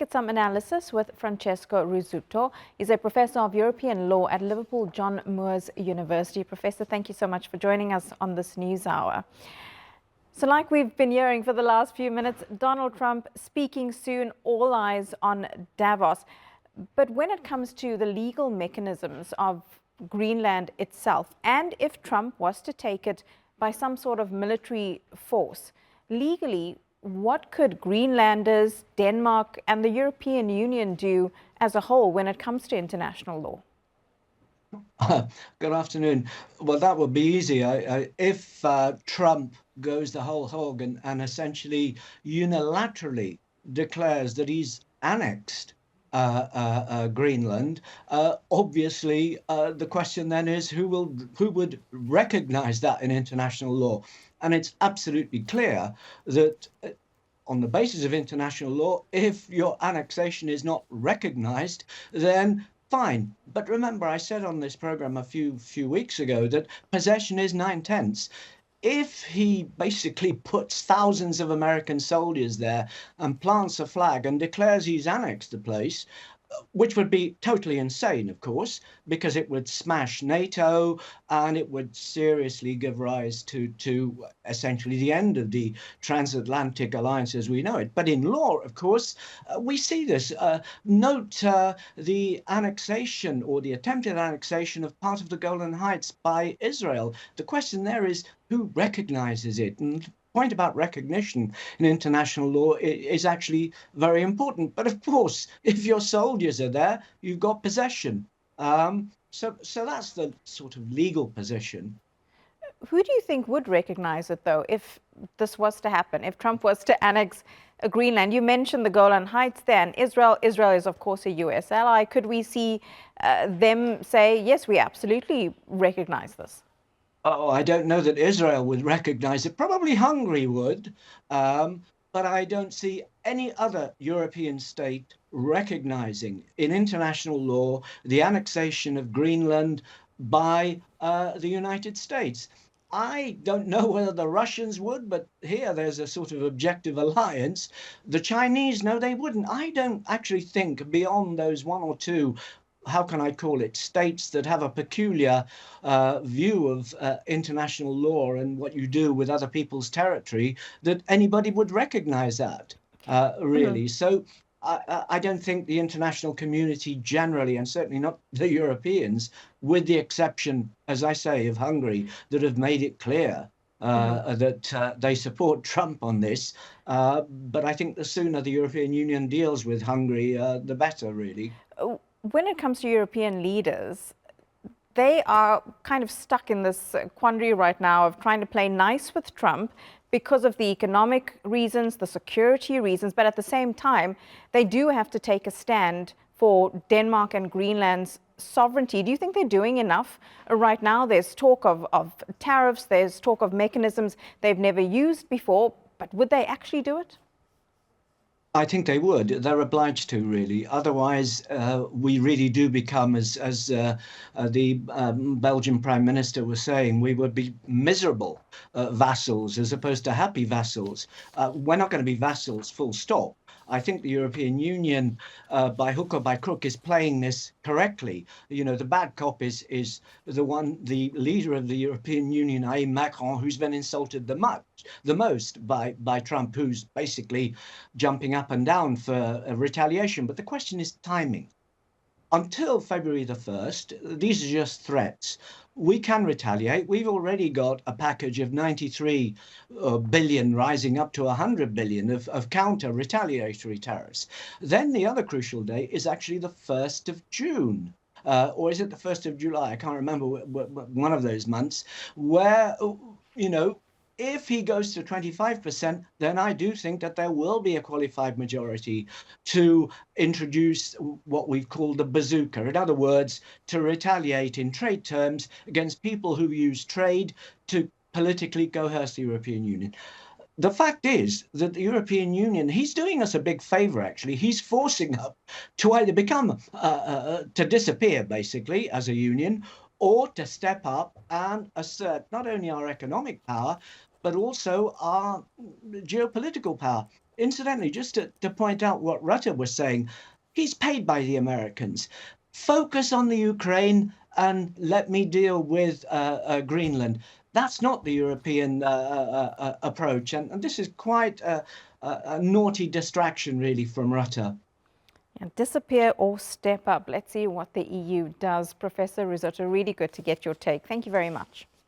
get some analysis with Francesco Rizzuto. He's a professor of European law at Liverpool John Moores University. Professor, thank you so much for joining us on this news hour. So like we've been hearing for the last few minutes, Donald Trump speaking soon, all eyes on Davos. But when it comes to the legal mechanisms of Greenland itself, and if Trump was to take it by some sort of military force, legally, what could Greenlanders, Denmark and the European Union do as a whole when it comes to international law? Good afternoon. Well, that would be easy. If Trump goes the whole hog and essentially unilaterally declares that he's annexed Greenland, obviously the question then is who would recognize that in international law? And it's absolutely clear that on the basis of international law, if your annexation is not recognized, then fine. But remember, I said on this program a few weeks ago that possession is 9/10. If he basically puts thousands of American soldiers there and plants a flag and declares he's annexed the place, which would be totally insane, of course, because it would smash NATO and it would seriously give rise to essentially the end of the transatlantic alliance as we know it. But in law, of course, we see this. Note the annexation or the attempted annexation of part of the Golan Heights by Israel. The question there is who recognizes it? And point about recognition in international law is actually very important. But of course, if your soldiers are there, you've got possession. So that's the sort of legal position. Who do you think would recognize it, though, if this was to happen, if Trump was to annex Greenland? You mentioned the Golan Heights there, and Israel is, of course, a U.S. ally. Could we see them say, yes, we absolutely recognize this? Oh, I don't know that Israel would recognize it. Probably Hungary would, but I don't see any other European state recognizing in international law the annexation of Greenland by the United States. I don't know whether the Russians would, but here there's a sort of objective alliance. The Chinese, no, they wouldn't. I don't actually think beyond those one or two, how can I call it, states that have a peculiar view of international law and what you do with other people's territory, that anybody would recognize that, really. So I don't think the international community generally, and certainly not the Europeans, with the exception, as I say, of Hungary, that have made it clear that they support Trump on this. But I think the sooner the European Union deals with Hungary, the better, really. When it comes to European leaders, they are kind of stuck in this quandary right now of trying to play nice with Trump because of the economic reasons, the security reasons, but at the same time, they do have to take a stand for Denmark and Greenland's sovereignty. Do you think they're doing enough right now? There's talk of tariffs, there's talk of mechanisms they've never used before, but would they actually do it? I think they would. They're obliged to, really. Otherwise, we really do become, as the Belgian Prime Minister was saying, we would be miserable vassals as opposed to happy vassals. We're not going to be vassals, full stop. I think the European Union, by hook or by crook, is playing this correctly. You know, the bad cop is the leader of the European Union, i.e. Macron, who's been insulted the most by Trump, who's basically jumping up and down for retaliation. But the question is timing. Until February the 1st, these are just threats. We can retaliate. We've already got a package of 93 billion rising up to 100 billion of counter retaliatory tariffs. Then the other crucial date is actually the 1st of June. Or is it the 1st of July? I can't remember one of those months where, you know, if he goes to 25%, then I do think that there will be a qualified majority to introduce what we've called the bazooka. In other words, to retaliate in trade terms against people who use trade to politically coerce the European Union. The fact is that the European Union, he's doing us a big favor, actually. He's forcing us to either become, to disappear, basically, as a union, or to step up and assert not only our economic power, but also our geopolitical power. incidentally, just to point out what Rutte was saying, he's paid by the Americans. Focus on the Ukraine and let me deal with Greenland. That's not the European approach. And this is quite a naughty distraction, really, from Rutte. Yeah, disappear or step up. Let's see what the EU does. Professor Rizzuto, really good to get your take. Thank you very much.